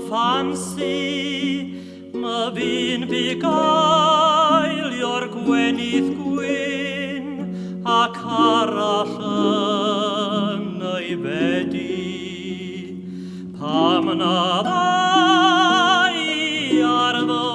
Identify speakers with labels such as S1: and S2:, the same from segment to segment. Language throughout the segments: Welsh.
S1: ffansi, ma fi'n bugailio'r gwenydd gwyn ac arall yn ei fedi. Pam na ddau ar fo,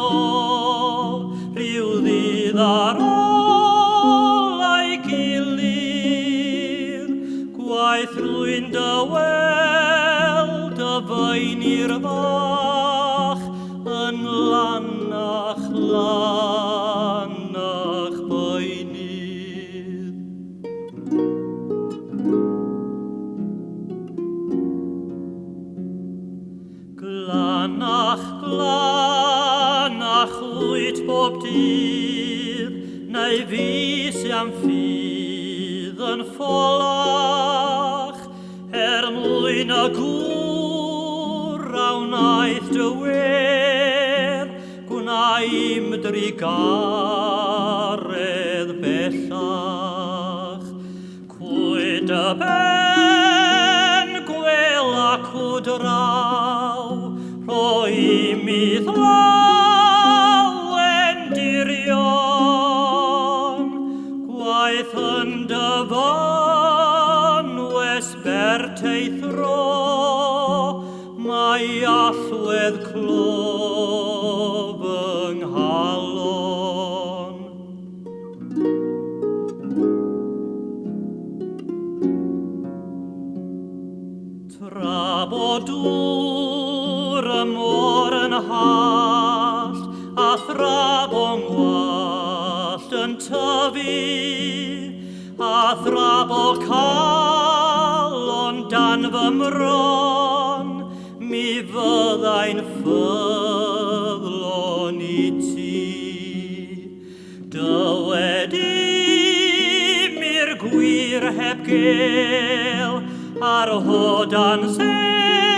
S1: rhyw ddydd ar ôl ei gilydd, gwaith rwy'n dyweld y fain i'r fach yn lanach bainydd. Glanach wyt bob dydd, neu fis am ffydd yn ffolach, mwyn y gŵr a wnaeth dywer, gwnaim drigaredd bellach. Cwyd y ben gwel ac wdraw, rhoi mi ddlawen dirion, gwaith yn dyfan wesbert ei thro, mae allwedd clof yng nghalon. Tra bod dŵr y môr yn hallt, a thrab o'n ngwallt yn tyfu, a thrab o calon dan fy mron, mi fyddai'n ffyddlon i ti. Dywedim i'r gwir heb gel, ar hodan sen